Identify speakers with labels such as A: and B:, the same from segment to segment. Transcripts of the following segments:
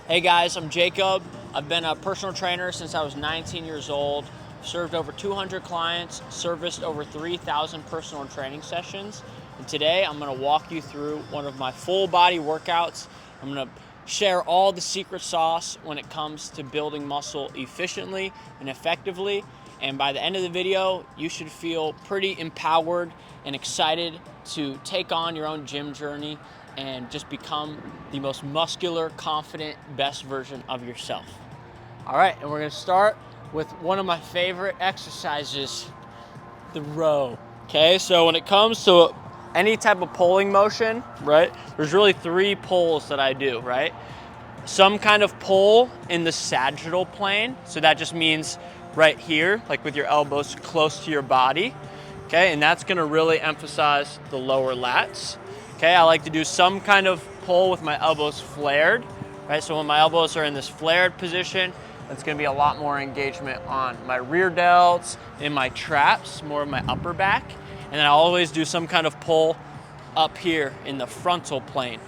A: Hey guys, I'm Jacob. I've been a personal trainer since I was 19 years old. Served over 200 clients, serviced over 3,000 personal training sessions. And today I'm going to walk you through one of my full body workouts. I'm going to share all the secret sauce when it comes to building muscle efficiently and effectively. And by the end of the video, you should feel pretty empowered and excited to take on your own gym journey and just become the most muscular, confident, best version of yourself. All right, and we're gonna start with one of my favorite exercises, the row. Okay, so when it comes to any type of pulling motion, right, there's really three pulls that I do, right? Some kind of pull in the sagittal plane, so that just means right here, like with your elbows close to your body, okay, and that's gonna really emphasize the lower lats. Okay, I like to do some kind of pull with my elbows flared, right? So when my elbows are in this flared position, that's gonna be a lot more engagement on my rear delts, in my traps, more of my upper back. And then I always do some kind of pull up here in the frontal plane,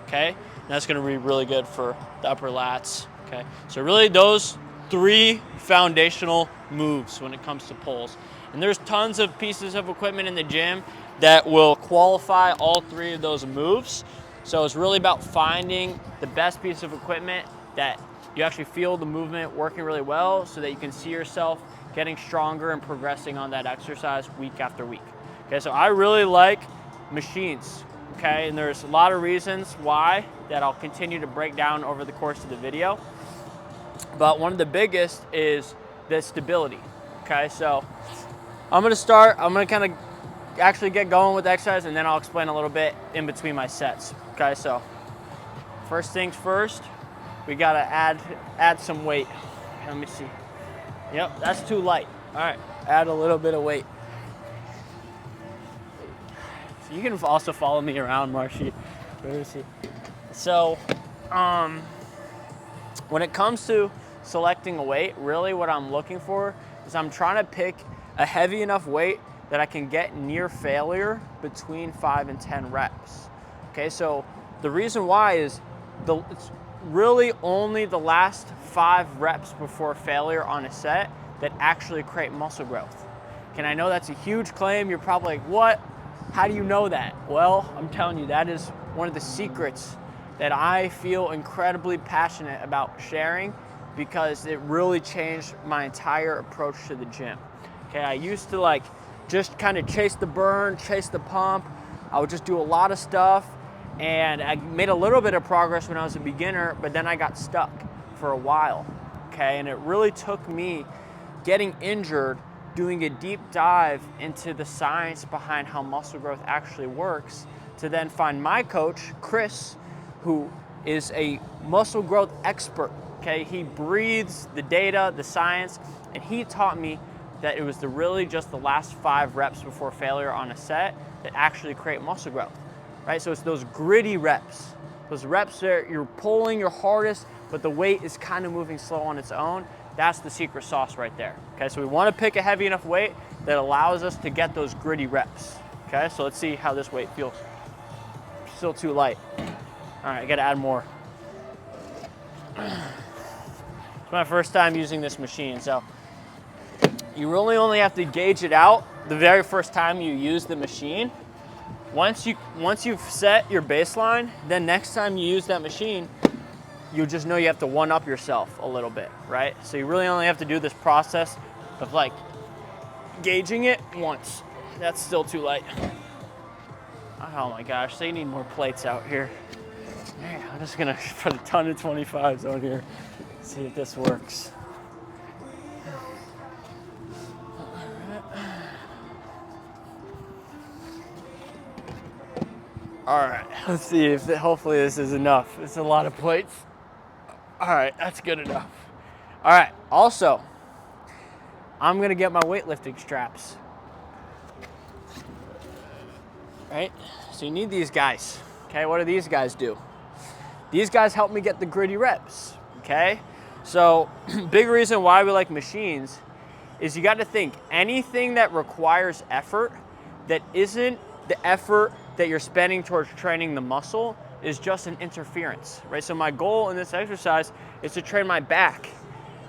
A: okay? And that's gonna be really good for the upper lats, okay? So really those three foundational moves when it comes to pulls. And there's tons of pieces of equipment in the gym that will qualify all three of those moves. So it's really about finding the best piece of equipment that you actually feel the movement working really well so that you can see yourself getting stronger and progressing on that exercise week after week. Okay, so I really like machines, okay? And there's a lot of reasons why that I'll continue to break down over the course of the video. But one of the biggest is the stability, okay? So I'm gonna kind of actually get going with the exercise and then I'll explain a little bit in between my sets. Okay, so first things first, we gotta add some weight. Let me see. Yep, that's too light. All right, add a little bit of weight. So you can also follow me around, Marshy. Let me see. So, when it comes to selecting a weight, really what I'm looking for is I'm trying to pick a heavy enough weight that I can get near failure between 5 and 10 reps. Okay, so the reason why is it's really only the last 5 reps before failure on a set that actually create muscle growth. Okay, and I know that's a huge claim. You're probably like, what? How do you know that? Well, I'm telling you, that is one of the secrets that I feel incredibly passionate about sharing because it really changed my entire approach to the gym. Okay, I used to just kind of chase the burn, chase the pump. I would just do a lot of stuff and I made a little bit of progress when I was a beginner, but then I got stuck for a while, okay? And it really took me getting injured, doing a deep dive into the science behind how muscle growth actually works to then find my coach, Chris, who is a muscle growth expert, okay? He breathes the data, the science, and he taught me that it was really just the last 5 reps before failure on a set that actually create muscle growth, right? So it's those gritty reps. Those reps that you're pulling your hardest, but the weight is kind of moving slow on its own. That's the secret sauce right there, okay? So we want to pick a heavy enough weight that allows us to get those gritty reps, okay? So let's see how this weight feels. Still too light. All right, I gotta add more. It's my first time using this machine, so you really only have to gauge it out the very first time you use the machine. Once you've set your baseline, then next time you use that machine, you just know you have to one-up yourself a little bit, right? So you really only have to do this process of gauging it once. That's still too light. Oh my gosh, they need more plates out here. I'm just gonna put a ton of 25s on here, see if this works. All right, let's see if hopefully this is enough. It's a lot of plates. All right, that's good enough. All right, also, I'm gonna get my weightlifting straps. Right, so you need these guys, okay? What do these guys do? These guys help me get the gritty reps, okay? So, big reason why we like machines is you gotta think, anything that requires effort that isn't the effort that you're spending towards training the muscle is just an interference, right? So my goal in this exercise is to train my back,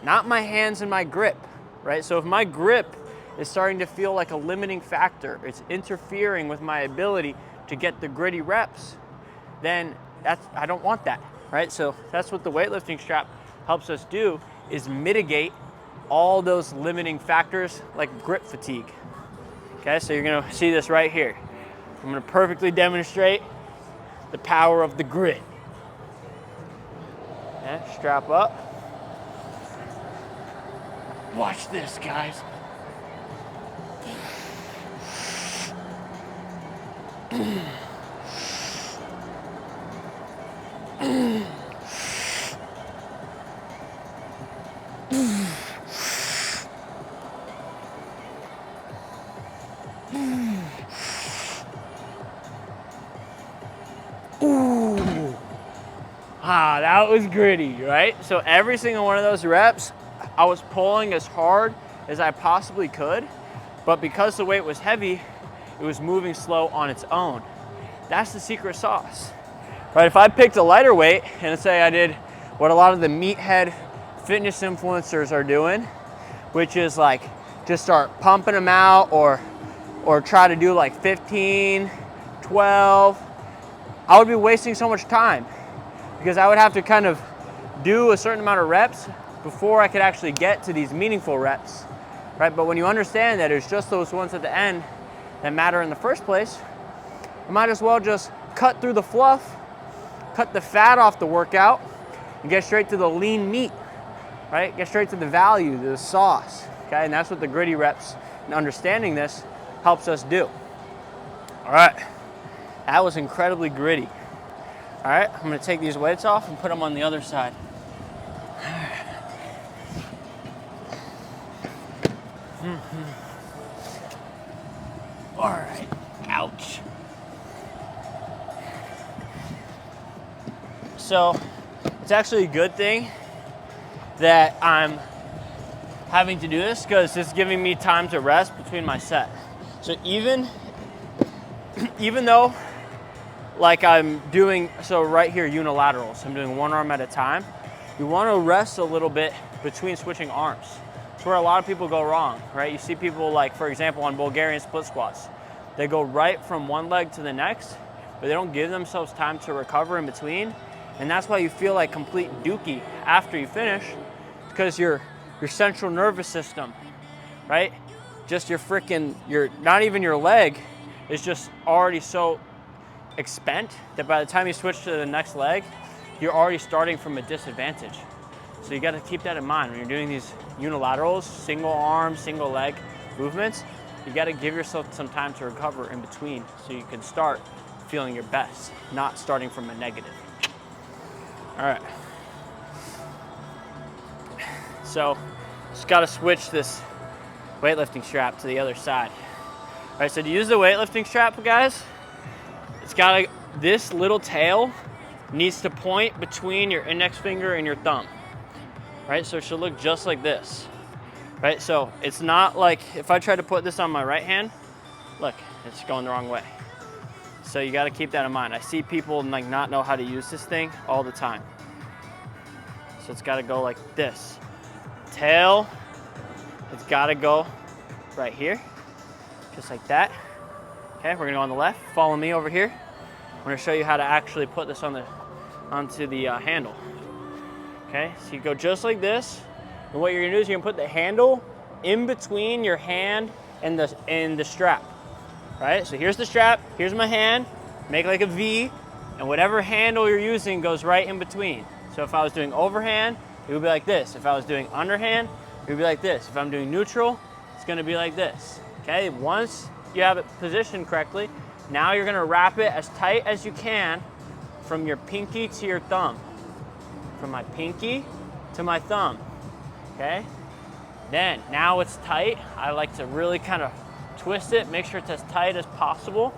A: not my hands and my grip, right? So if my grip is starting to feel like a limiting factor, it's interfering with my ability to get the gritty reps, then I don't want that, right? So that's what the weightlifting strap helps us do, is mitigate all those limiting factors like grip fatigue. Okay, so you're gonna see this right here. I'm gonna perfectly demonstrate the power of the grit. Okay, strap up. Watch this, guys. Ooh. Ah, that was gritty, right? So every single one of those reps, I was pulling as hard as I possibly could, but because the weight was heavy, it was moving slow on its own. That's the secret sauce, right? If I picked a lighter weight and say I did what a lot of the meathead fitness influencers are doing, which is like just start pumping them out or try to do like 15, 12, I would be wasting so much time because I would have to kind of do a certain amount of reps before I could actually get to these meaningful reps, right? But when you understand that it's just those ones at the end that matter in the first place, you might as well just cut through the fluff, cut the fat off the workout, and get straight to the lean meat, right? Get straight to the value, the sauce, okay? And that's what the gritty reps and understanding this helps us do. All right, that was incredibly gritty. All right, I'm gonna take these weights off and put them on the other side. All right, ouch. So it's actually a good thing that I'm having to do this because it's giving me time to rest between my set. So even though like I'm doing, so right here, unilaterals, I'm doing one arm at a time, you want to rest a little bit between switching arms. It's where a lot of people go wrong, right? You see people like, for example, on Bulgarian split squats, they go right from one leg to the next, but they don't give themselves time to recover in between. And that's why you feel like complete dookie after you finish, because your central nervous system, right? Just not even your leg is just already so expent that by the time you switch to the next leg, you're already starting from a disadvantage. So you got to keep that in mind when you're doing these unilaterals, single arm, single leg movements. You got to give yourself some time to recover in between so you can start feeling your best, not starting from a negative. All right. So just got to switch this weightlifting strap to the other side. All right, so to use the weightlifting strap, guys, this little tail needs to point between your index finger and your thumb, right? So it should look just like this, right? So it's not like if I try to put this on my right hand, look, it's going the wrong way. So you got to keep that in mind. I see people like not know how to use this thing all the time. So it's got to go like this. Tail, it's got to go right here, just like that. Okay, we're gonna go on the left. Follow me over here. I'm gonna show you how to actually put this onto the handle. Okay, so you go just like this, and what you're gonna do is you're gonna put the handle in between your hand and the strap. Right? So here's the strap, here's my hand, make like a V, and whatever handle you're using goes right in between. So if I was doing overhand, it would be like this. If I was doing underhand, it would be like this. If I'm doing neutral, it's gonna be like this. Okay, once you have it positioned correctly, now you're gonna wrap it as tight as you can from your pinky to your thumb. From my pinky to my thumb, okay? Then, now it's tight. I like to really kind of twist it, make sure it's as tight as possible.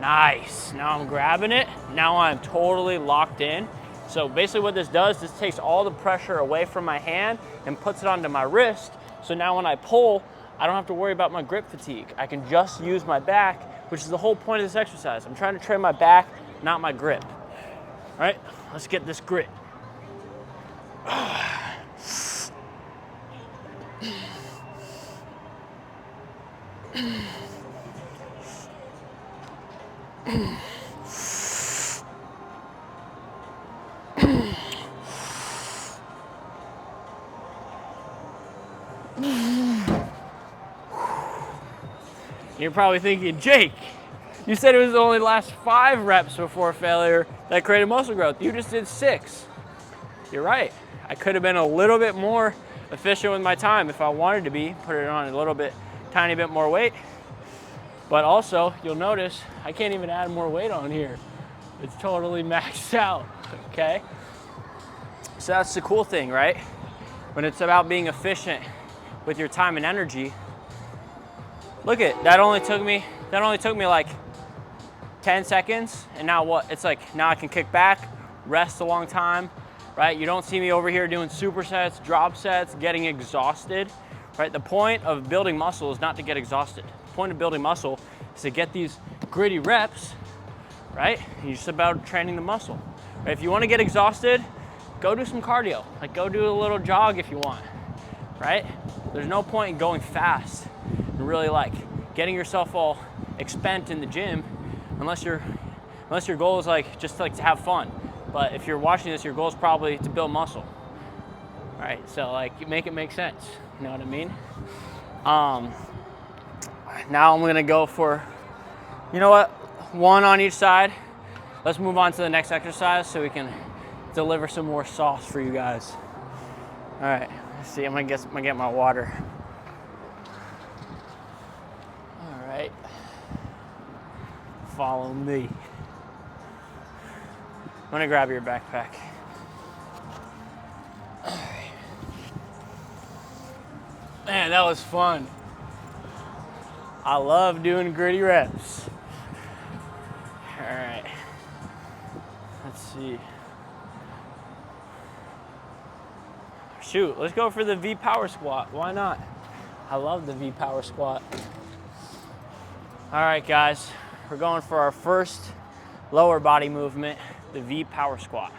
A: Nice, now I'm grabbing it. Now I'm totally locked in. So basically what this does, this takes all the pressure away from my hand and puts it onto my wrist. So now when I pull, I don't have to worry about my grip fatigue. I can just use my back, which is the whole point of this exercise. I'm trying to train my back, not my grip. All right, let's get this grit. You're probably thinking, Jake, you said it was only the last 5 reps before failure that created muscle growth. You just did 6. You're right. I could have been a little bit more efficient with my time if I wanted to be, put it on a little bit, tiny bit more weight. But also, you'll notice I can't even add more weight on here. It's totally maxed out, okay? So that's the cool thing, right? When it's about being efficient with your time and energy, look at that only took me like 10 seconds, and now what? It's like now I can kick back, rest a long time, right? You don't see me over here doing supersets, drop sets, getting exhausted, right? The point of building muscle is not to get exhausted. The point of building muscle is to get these gritty reps, right? It's just about training the muscle. Right? If you want to get exhausted, go do some cardio. Like go do a little jog if you want, right? There's no point in going fast and really like getting yourself all expent in the gym unless your goal is like just like to have fun. But if you're watching this, your goal is probably to build muscle. All right, so like make it make sense. You know what I mean? Now I'm gonna go for, you know what? 1 on each side. Let's move on to the next exercise so we can deliver some more sauce for you guys. All right, let's see, I'm gonna get my water. All right, follow me. I'm gonna grab your backpack. All right. Man, that was fun. I love doing gritty reps. All right, let's see. Shoot, let's go for the V power squat. Why not? I love the V power squat. All right, guys, we're going for our first lower body movement, the V power squat.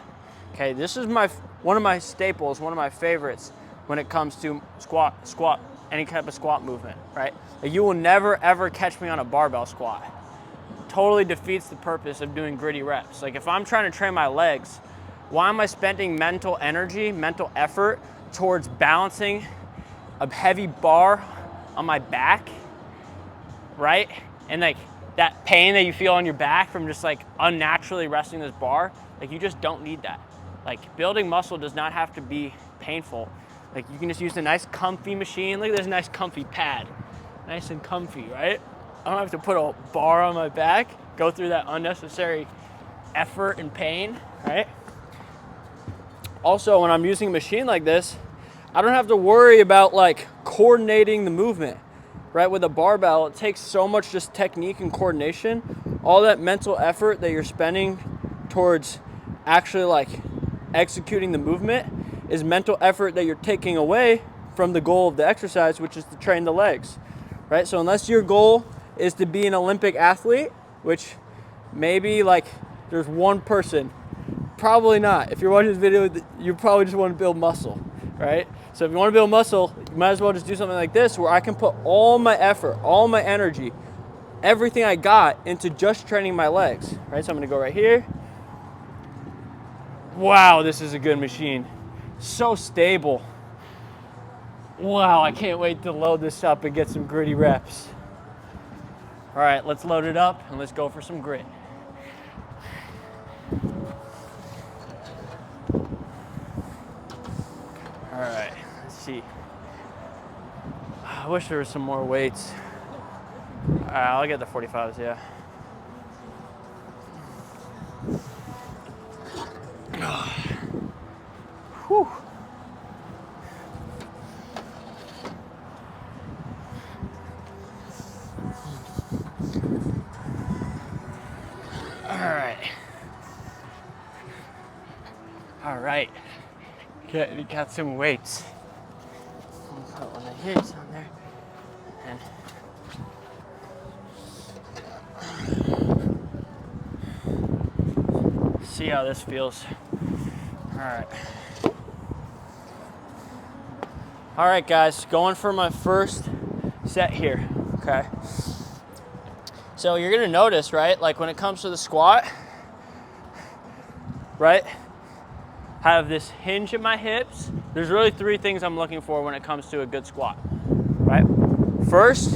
A: Okay, this is one of my staples, one of my favorites when it comes to squat, any type of squat movement, right? You will never ever catch me on a barbell squat. Totally defeats the purpose of doing gritty reps. Like if I'm trying to train my legs, why am I spending mental energy, mental effort towards balancing a heavy bar on my back, right? And like that pain that you feel on your back from just like unnaturally resting this bar, like you just don't need that. Like building muscle does not have to be painful. Like you can just use a nice comfy machine. Look at this nice comfy pad. Nice and comfy, right? I don't have to put a bar on my back, go through that unnecessary effort and pain, right? Also, when I'm using a machine like this, I don't have to worry about like coordinating the movement, right? With a barbell, it takes so much just technique and coordination. All that mental effort that you're spending towards actually like executing the movement is mental effort that you're taking away from the goal of the exercise, which is to train the legs, right? So unless your goal is to be an Olympic athlete, which maybe like there's one person, probably not. If you're watching this video, you probably just want to build muscle, right? So if you want to build muscle, you might as well just do something like this where I can put all my effort, all my energy, everything I got into just training my legs, right? So I'm going to go right here. Wow, this is a good machine. So stable. Wow, I can't wait to load this up and get some gritty reps. All right, let's load it up and let's go for some grit. All right, let's see. I wish there was some more weights. All right, I'll get the 45s, yeah. Whew. All right. We got some weights. I'll put one of his on there. And see how this feels. All right. All right, guys, going for my first set here, okay? So you're gonna notice, right, like when it comes to the squat, right, I have this hinge at my hips. There's really three things I'm looking for when it comes to a good squat, right? First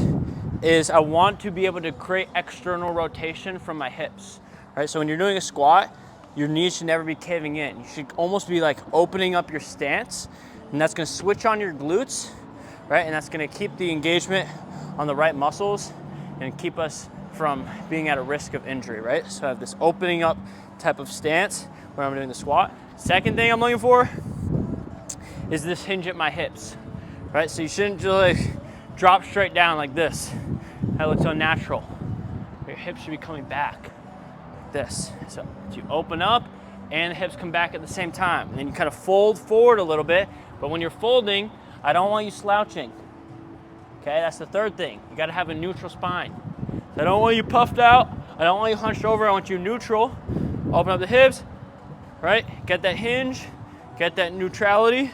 A: is I want to be able to create external rotation from my hips, right? So when you're doing a squat, your knees should never be caving in. You should almost be like opening up your stance, and that's gonna switch on your glutes, right? And that's gonna keep the engagement on the right muscles and keep us from being at a risk of injury, right? So I have this opening up type of stance when I'm doing the squat. Second thing I'm looking for is this hinge at my hips, right? So you shouldn't just like drop straight down like this. That looks unnatural. Your hips should be coming back like this. So you open up and the hips come back at the same time. And then you kind of fold forward a little bit, but when you're folding, I don't want you slouching. Okay, that's the third thing. You gotta have a neutral spine. So I don't want you puffed out. I don't want you hunched over. I want you neutral. Open up the hips, right? Get that hinge, get that neutrality.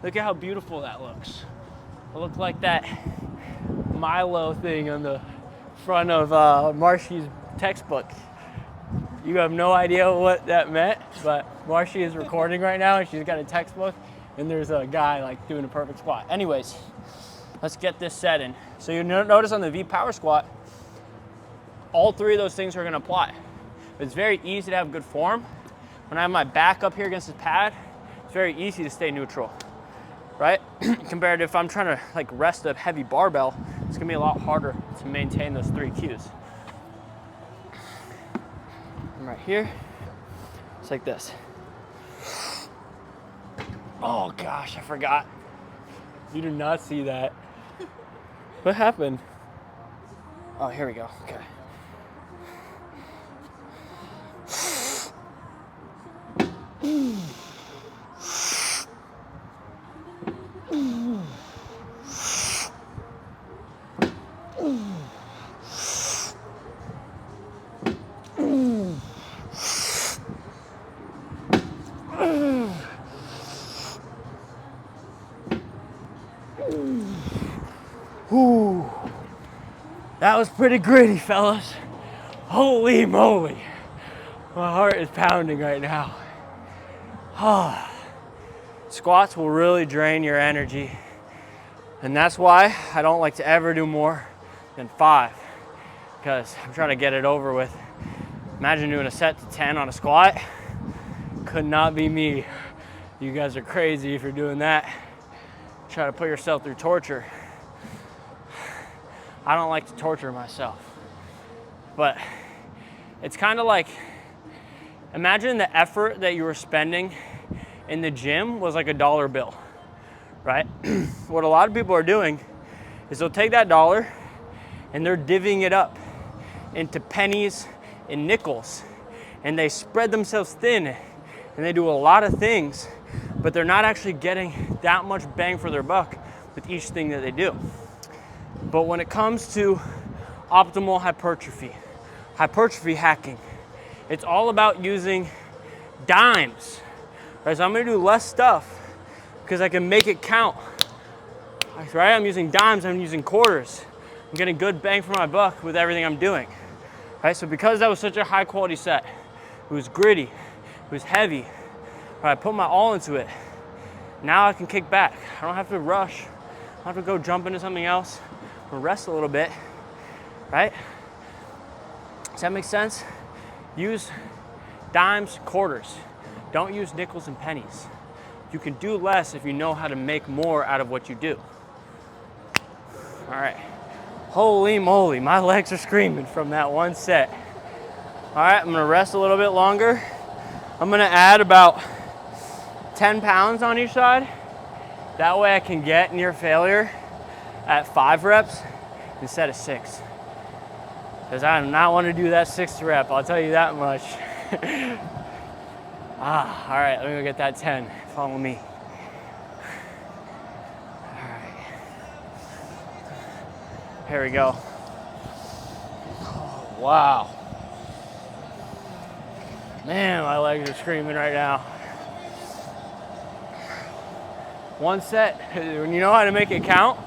A: Look at how beautiful that looks. It looks like that Milo thing on the front of Marshy's textbook. You have no idea what that meant, but Marshy is recording right now and she's got a textbook and there's a guy like doing a perfect squat. Anyways, let's get this set in. So you notice on the V power squat, all three of those things are gonna apply. It's very easy to have good form. When I have my back up here against this pad, it's very easy to stay neutral, right? Compared to if I'm trying to like rest a heavy barbell, it's gonna be a lot harder to maintain those three cues. I'm right here, it's like this. Oh gosh, I forgot. You do not see that. What happened? Oh, here we go, okay. Whew. That was pretty gritty, fellas. Holy moly. My heart is pounding right now. Squats will really drain your energy. And that's why I don't like to ever do more than 5, because I'm trying to get it over with. Imagine doing a set to 10 on a squat. Could not be me. You guys are crazy if you're doing that. Try to put yourself through torture. I don't like to torture myself. But it's kind of like, imagine the effort that you were spending in the gym was like a dollar bill, right? What a lot of people are doing is they'll take that dollar and they're divvying it up into pennies and nickels, and they spread themselves thin and they do a lot of things, but they're not actually getting that much bang for their buck with each thing that they do. But when it comes to optimal hypertrophy hacking, it's all about using dimes. Right? So I'm gonna do less stuff because I can make it count. Right? I'm using dimes, I'm using quarters. I'm getting good bang for my buck with everything I'm doing. Right? So because that was such a high quality set, it was gritty, it was heavy, right? I put my all into it. Now I can kick back. I don't have to rush. I don't have to go jump into something else or rest a little bit, right? Does that make sense? Use dimes, quarters. Don't use nickels and pennies. You can do less if you know how to make more out of what you do. All right. Holy moly, my legs are screaming from that one set. All right, I'm gonna rest a little bit longer. I'm gonna add about 10 pounds on each side. That way I can get near failure at 5 reps instead of 6. Because I do not want to do that 6th rep, I'll tell you that much. All right, let me go get that 10. Follow me. All right. Here we go. Oh, wow. Man, my legs are screaming right now. One set, when you know how to make it count,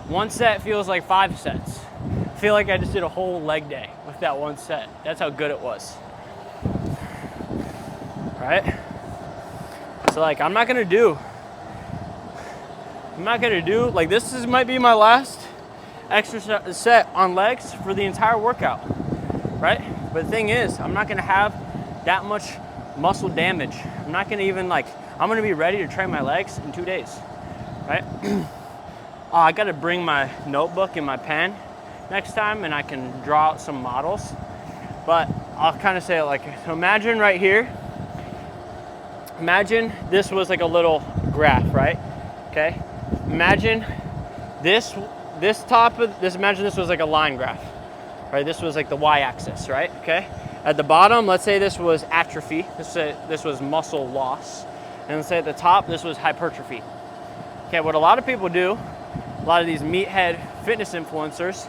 A: one set feels like 5 sets. I feel like I just did a whole leg day with that one set. That's how good it was. Right? So like, I'm not gonna do, like this might be my last extra set on legs for the entire workout, right? But the thing is, I'm not gonna have that much muscle damage. I'm not gonna even like, I'm gonna be ready to train my legs in 2 days, right? I gotta bring my notebook and my pen next time and I can draw out some models. But I'll kind of say it like, so imagine right here, imagine this was like a little graph, right? Okay, imagine this top of this, imagine this was like a line graph, right? This was like the y-axis, right? Okay, at the bottom, let's say this was atrophy, this was muscle loss, and let's say at the top, this was hypertrophy. Okay, what a lot of people do, a lot of these meathead fitness influencers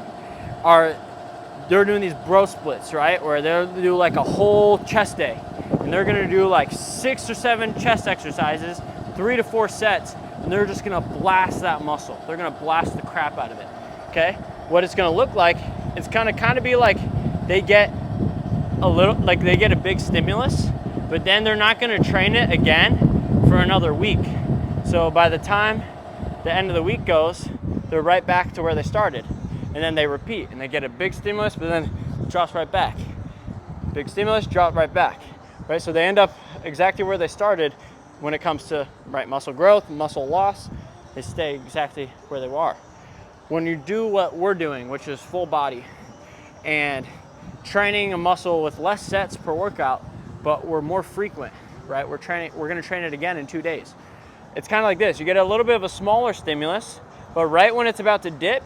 A: they're doing these bro splits, right? Where they'll do like a whole chest day, and they're gonna do like 6 or 7 chest exercises, 3 to 4 sets, and they're just gonna blast that muscle. They're gonna blast the crap out of it, okay? What it's gonna look like, it's gonna kind of be like they get a big stimulus, but then they're not gonna train it again for another week. So by the time the end of the week goes, they're right back to where they started. And then they repeat, and they get a big stimulus, but then it drops right back. Big stimulus, drop right back, right? So they end up exactly where they started when it comes to, right, muscle growth, muscle loss. They stay exactly where they are. When you do what we're doing, which is full body, and training a muscle with less sets per workout, but we're more frequent, right? We're gonna train it again in 2 days. It's kind of like this. You get a little bit of a smaller stimulus, but right when it's about to dip,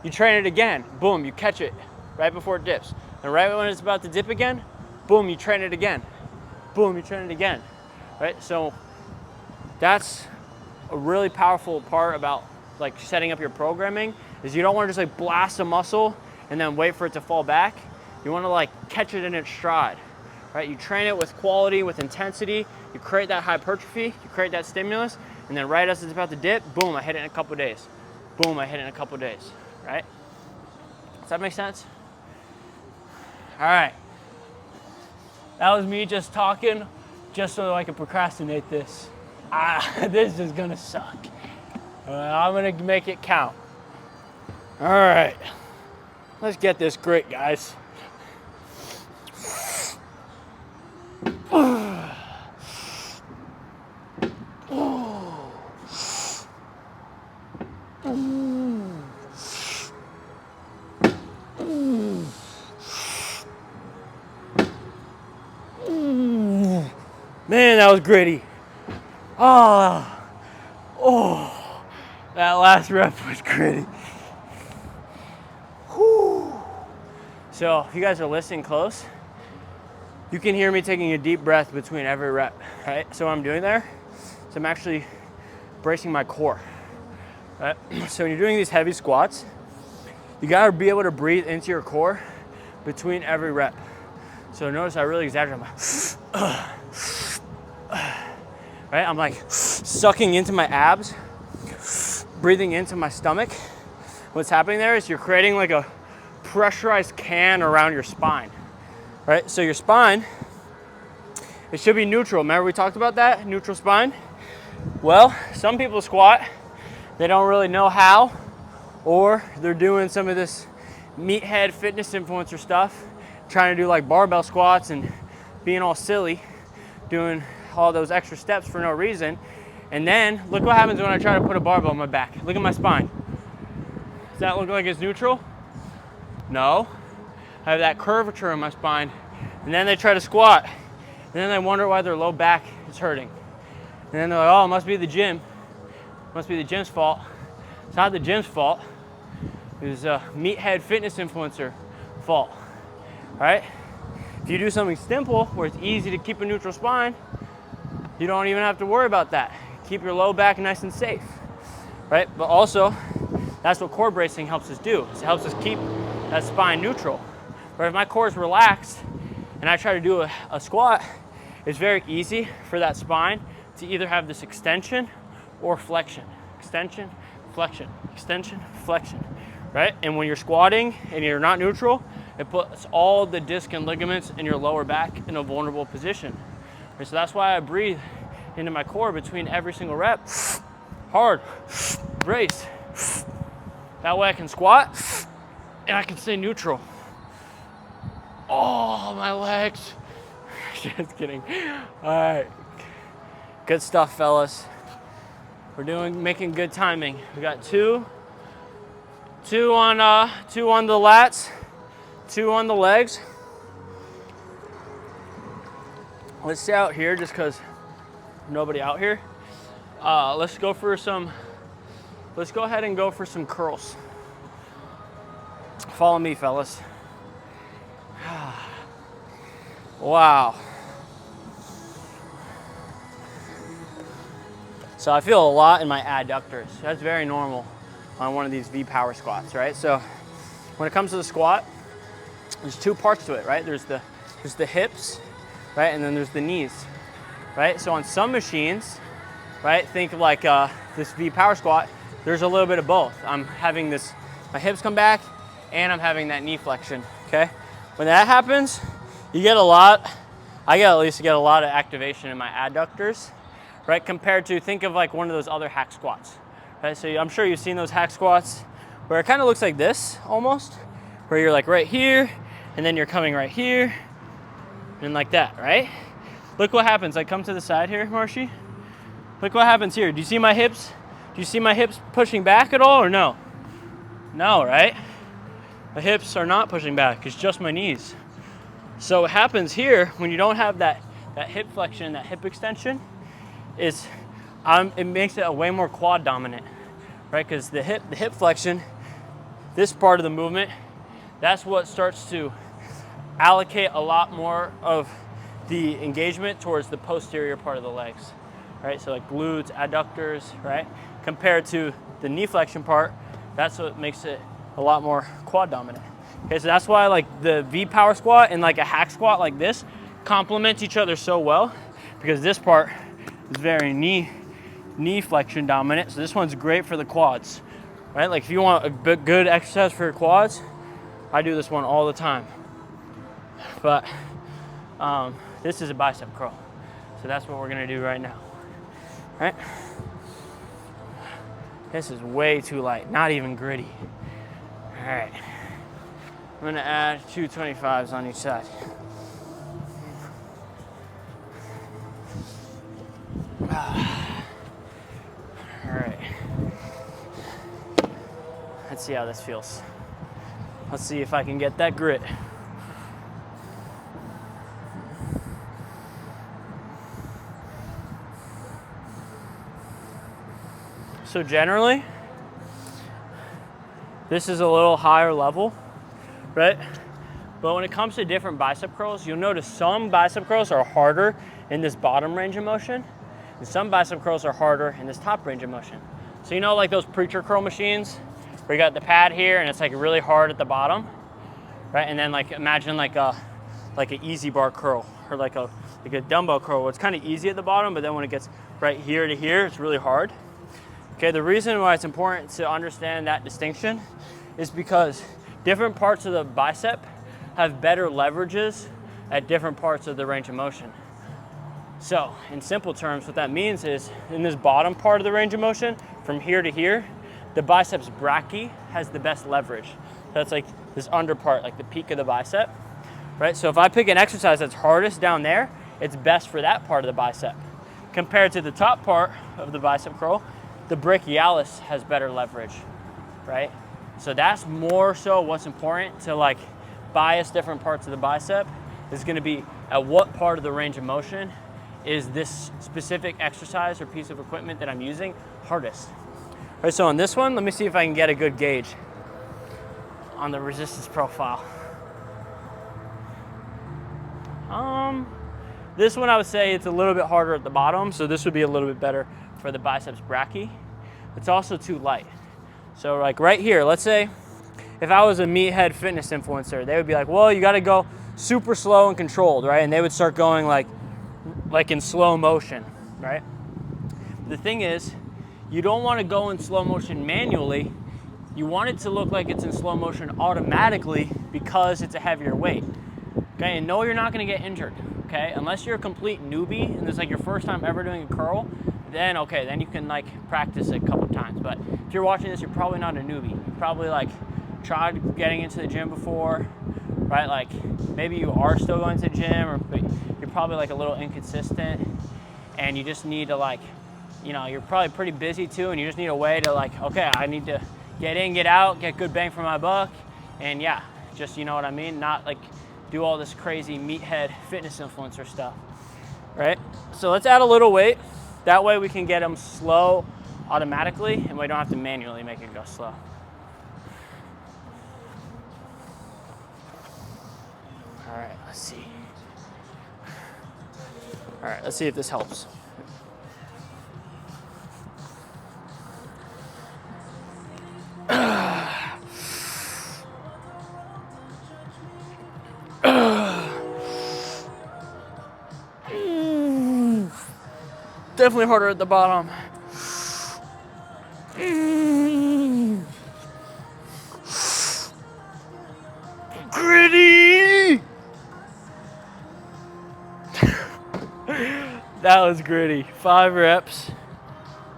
A: you train it again. Boom, you catch it right before it dips. And right when it's about to dip again, boom, you train it again. Boom, you train it again, right? So that's a really powerful part about like setting up your programming, is you don't want to just like blast a muscle and then wait for it to fall back. You want to like catch it in its stride, right? You train it with quality, with intensity. You create that hypertrophy, you create that stimulus, and then right as it's about to dip, boom, I hit it in a couple days. Boom, I hit it in a couple days, right? Does that make sense? All right. That was me just talking, just so I can procrastinate this. This is gonna suck. I'm gonna make it count. All right. Let's get this grit, guys. Man, that was gritty. Oh, that last rep was gritty. Whew. So if you guys are listening close, you can hear me taking a deep breath between every rep, right? So what I'm doing there is I'm actually bracing my core, right? So when you're doing these heavy squats, you gotta be able to breathe into your core between every rep. So notice I really exaggerate. Right? I'm like sucking into my abs, breathing into my stomach. What's happening there is you're creating like a pressurized can around your spine, right? So your spine, it should be neutral. Remember we talked about that, neutral spine? Well, some people squat, they don't really know how, or they're doing some of this meathead fitness influencer stuff, trying to do like barbell squats and being all silly, doing all those extra steps for no reason. And then look what happens when I try to put a barbell on my back. Look at my spine. Does that look like it's neutral? No. I have that curvature in my spine. And then they try to squat. And then they wonder why their low back is hurting. And then they're like, oh, it must be the gym. It must be the gym's fault. It's not the gym's fault. It's a meathead fitness influencer fault, right? If you do something simple where it's easy to keep a neutral spine, you don't even have to worry about that. Keep your low back nice and safe, right? But also, that's what core bracing helps us do. It helps us keep that spine neutral. Where if my core is relaxed and I try to do a squat, it's very easy for that spine to either have this extension or flexion. Extension, flexion, extension, flexion, right? And when you're squatting and you're not neutral, it puts all the disc and ligaments in your lower back in a vulnerable position. Right? So that's why I breathe into my core between every single rep. Hard, brace. That way I can squat and I can stay neutral. Oh, my legs. Just kidding. All right. Good stuff, fellas. We're making good timing. We got two on the lats, 2 on the legs. Let's stay out here just because nobody out here. Let's go ahead and go for some curls. Follow me, fellas. Wow. So I feel a lot in my adductors. That's very normal on one of these V power squats, right? So when it comes to the squat, there's 2 parts to it, right? There's the hips, right? And then there's the knees, right? So on some machines, right, think of like this V power squat, there's a little bit of both. I'm having my hips come back and I'm having that knee flexion, okay? When that happens, I at least get a lot of activation in my adductors, right? Compared to, think of like one of those other hack squats, right? So I'm sure you've seen those hack squats where it kind of looks like this almost, where you're like right here and then you're coming right here and like that, right? Look what happens. I come to the side here, Marshy. Look what happens here. Do you see my hips? Do you see my hips pushing back at all or no? No, right? The hips are not pushing back. It's just my knees. So what happens here when you don't have that hip flexion, that hip extension, is it makes it a way more quad dominant, right? Because the hip flexion, this part of the movement, that's what starts to allocate a lot more of the engagement towards the posterior part of the legs, right? So like glutes, adductors, right? Compared to the knee flexion part, that's what makes it a lot more quad dominant. Okay, so that's why like the V power squat and like a hack squat like this complement each other so well, because this part is very knee flexion dominant. So this one's great for the quads, right? Like if you want a good exercise for your quads, I do this one all the time. But this is a bicep curl. So that's what we're gonna do right now, right? This is way too light, not even gritty. All right, I'm gonna add 2 25s on each side. All right, let's see how this feels. Let's see if I can get that grit. So generally, this is a little higher level, right? But when it comes to different bicep curls, you'll notice some bicep curls are harder in this bottom range of motion, and some bicep curls are harder in this top range of motion. So you know like those preacher curl machines, where you got the pad here and it's like really hard at the bottom, right? And then like imagine like an easy bar curl or like a dumbbell curl where it's kind of easy at the bottom, but then when it gets right here to here, it's really hard. Okay, the reason why it's important to understand that distinction is because different parts of the bicep have better leverages at different parts of the range of motion. So in simple terms, what that means is in this bottom part of the range of motion, from here to here, the biceps brachii has the best leverage. That's like this under part, like the peak of the bicep, right? So if I pick an exercise that's hardest down there, it's best for that part of the bicep. Compared to the top part of the bicep curl, the brachialis has better leverage, right? So that's more so what's important to like bias different parts of the bicep is gonna be at what part of the range of motion is this specific exercise or piece of equipment that I'm using hardest. All right, so on this one, let me see if I can get a good gauge on the resistance profile. This one I would say it's a little bit harder at the bottom, so this would be a little bit better for the biceps brachii. It's also too light. So like right here, let's say if I was a meathead fitness influencer, they would be like, well, you gotta go super slow and controlled, right? And they would start going like in slow motion, right? The thing is, you don't want to go in slow motion manually. You want it to look like it's in slow motion automatically because it's a heavier weight. Okay, and no, you're not going to get injured. Okay, unless you're a complete newbie and it's like your first time ever doing a curl, then okay, then you can like practice it a couple times. But if you're watching this, you're probably not a newbie. You probably like tried getting into the gym before, right? Like maybe you are still going to the gym, but you're probably like a little inconsistent, and you just need to like, you know, you're probably pretty busy too, and you just need a way to like, okay, I need to get in, get out, get good bang for my buck, and yeah, just, you know what I mean? Not like do all this crazy meathead fitness influencer stuff, right? So let's add a little weight. That way we can get them slow automatically, and we don't have to manually make it go slow. All right, let's see. All right, let's see if this helps. Definitely harder at the bottom. Gritty! That was gritty. 5 reps.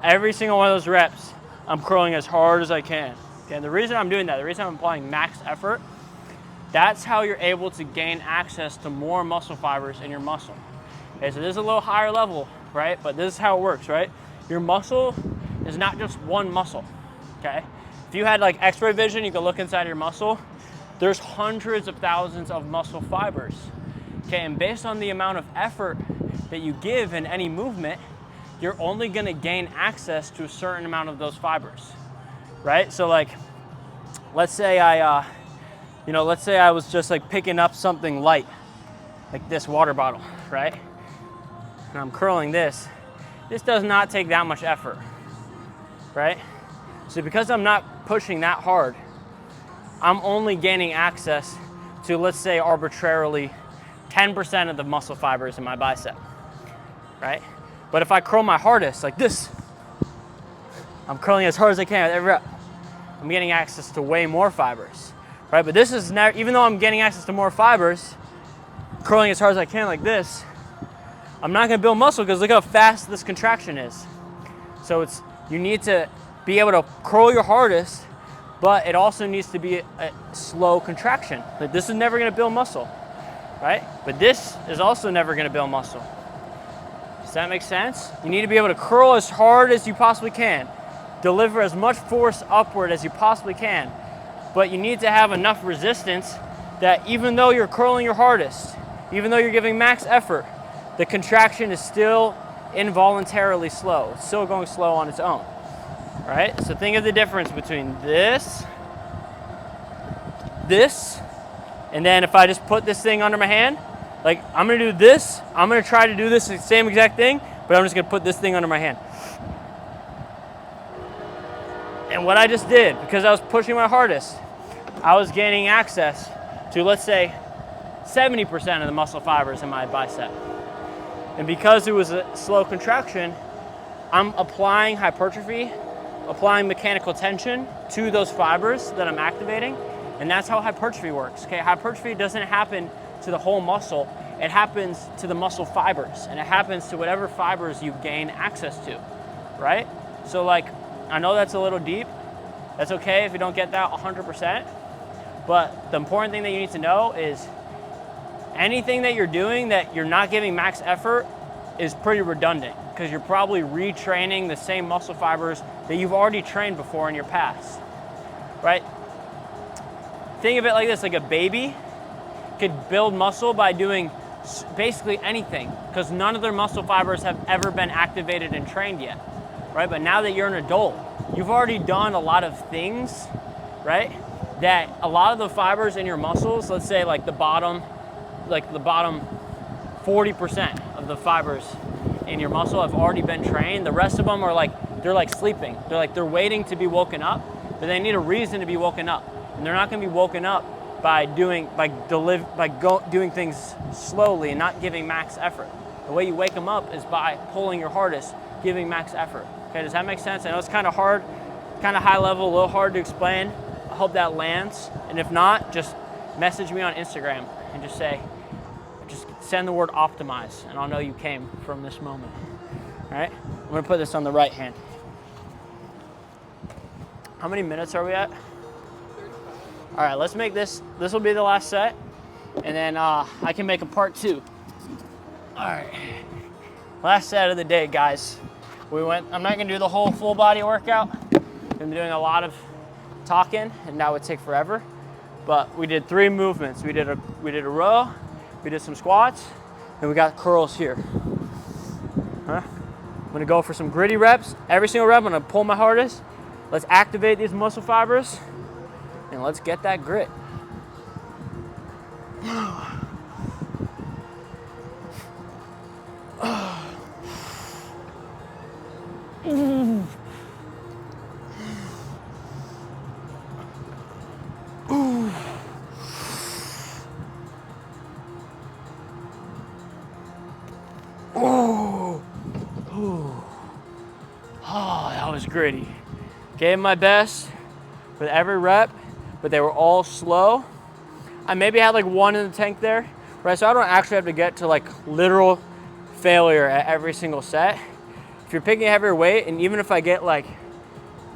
A: Every single one of those reps, I'm curling as hard as I can. Okay, and the reason I'm doing that, the reason I'm applying max effort, that's how you're able to gain access to more muscle fibers in your muscle. Okay, so this is a little higher level, right? But this is how it works, right? Your muscle is not just one muscle, okay? If you had like x-ray vision, you could look inside your muscle. There's hundreds of thousands of muscle fibers, okay? And based on the amount of effort that you give in any movement, you're only gonna gain access to a certain amount of those fibers, right? So like, let's say let's say I was just like picking up something light, like this water bottle, right? And I'm curling this. This does not take that much effort, right? So because I'm not pushing that hard, I'm only gaining access to, let's say arbitrarily, 10% of the muscle fibers in my bicep, right? But if I curl my hardest, like this, I'm curling as hard as I can with every rep, I'm getting access to way more fibers, right? But this is never, even though I'm getting access to more fibers, curling as hard as I can like this, I'm not gonna build muscle because look how fast this contraction is. So you need to be able to curl your hardest, but it also needs to be a slow contraction. Like this is never gonna build muscle, right? But this is also never gonna build muscle. Does that make sense? You need to be able to curl as hard as you possibly can, deliver as much force upward as you possibly can, but you need to have enough resistance that even though you're curling your hardest, even though you're giving max effort, the contraction is still involuntarily slow. It's still going slow on its own, right? So think of the difference between this, and then if I just put this thing under my hand, like I'm gonna do this, I'm gonna try to do this same exact thing, but I'm just gonna put this thing under my hand. And what I just did, because I was pushing my hardest, I was gaining access to, let's say, 70% of the muscle fibers in my bicep. And because it was a slow contraction, I'm applying hypertrophy, applying mechanical tension to those fibers that I'm activating, and that's how hypertrophy works, okay? Hypertrophy doesn't happen to the whole muscle, it happens to the muscle fibers, and it happens to whatever fibers you gain access to, right? So like, I know that's a little deep, that's okay if you don't get that 100%, but the important thing that you need to know is anything that you're doing that you're not giving max effort is pretty redundant because you're probably retraining the same muscle fibers that you've already trained before in your past, right? Think of it like this, like a baby could build muscle by doing basically anything because none of their muscle fibers have ever been activated and trained yet, right? But now that you're an adult, you've already done a lot of things, right? That a lot of the fibers in your muscles, let's say like the bottom 40% of the fibers in your muscle have already been trained. The rest of them are like, they're like sleeping. They're waiting to be woken up, but they need a reason to be woken up. And they're not gonna be woken up doing things slowly and not giving max effort. The way you wake them up is by pulling your hardest, giving max effort. Okay, does that make sense? I know it's kind of hard, kind of high level, a little hard to explain. I hope that lands. And if not, just message me on Instagram and just send the word optimize, and I'll know you came from this moment. All right, I'm gonna put this on the right hand. How many minutes are we at? 35. All right, let's make this will be the last set, and then I can make a part 2. All right, last set of the day, guys. I'm not gonna do the whole full body workout. I've been doing a lot of talking, and that would take forever. But we did 3 movements. We did a row, we did some squats, and we got curls here. Huh? I'm gonna go for some gritty reps. Every single rep, I'm gonna pull my hardest. Let's activate these muscle fibers, and let's get that grit. Oh, that was gritty. Gave my best with every rep, but they were all slow. I maybe had like 1 in the tank there, right? So I don't actually have to get to like literal failure at every single set. If you're picking a heavier weight, and even if I get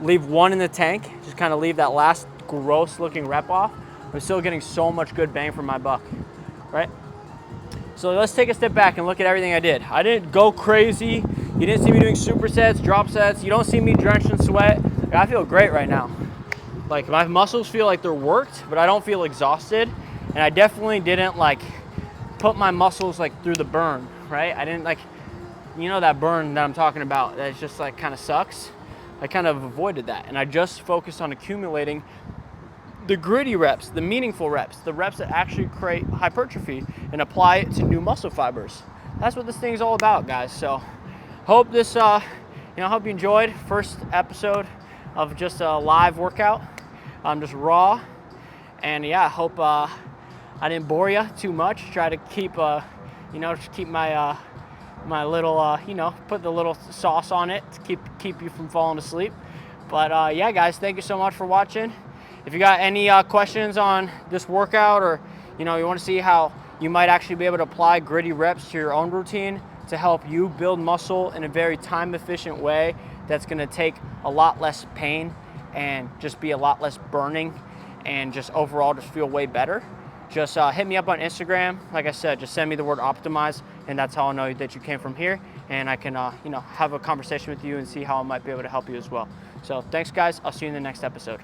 A: leave 1 in the tank, just kind of leave that last gross looking rep off, I'm still getting so much good bang for my buck, right? So let's take a step back and look at everything I did. I didn't go crazy. You didn't see me doing supersets, drop sets. You don't see me drenched in sweat. I feel great right now. Like, my muscles feel like they're worked, but I don't feel exhausted. And I definitely didn't put my muscles through the burn, right? I didn't you know that burn that I'm talking about, that just kind of sucks. I kind of avoided that. And I just focused on accumulating the gritty reps, the meaningful reps, the reps that actually create hypertrophy and apply it to new muscle fibers. That's what this thing's all about, guys. So hope this, hope you enjoyed first episode of just a live workout. I'm just raw, and yeah, I hope I didn't bore you too much. Try to keep, keep my my little, put the little sauce on it to keep you from falling asleep. But yeah, guys, thank you so much for watching. If you got any questions on this workout, or you want to see how you might actually be able to apply gritty reps to your own routine to help you build muscle in a very time efficient way that's going to take a lot less pain and just be a lot less burning and just overall just feel way better, just hit me up on Instagram. Like I said, just send me the word optimize, and that's how I'll know that you came from here, and I can have a conversation with you and see how I might be able to help you as well. So thanks, guys. I'll see you in the next episode.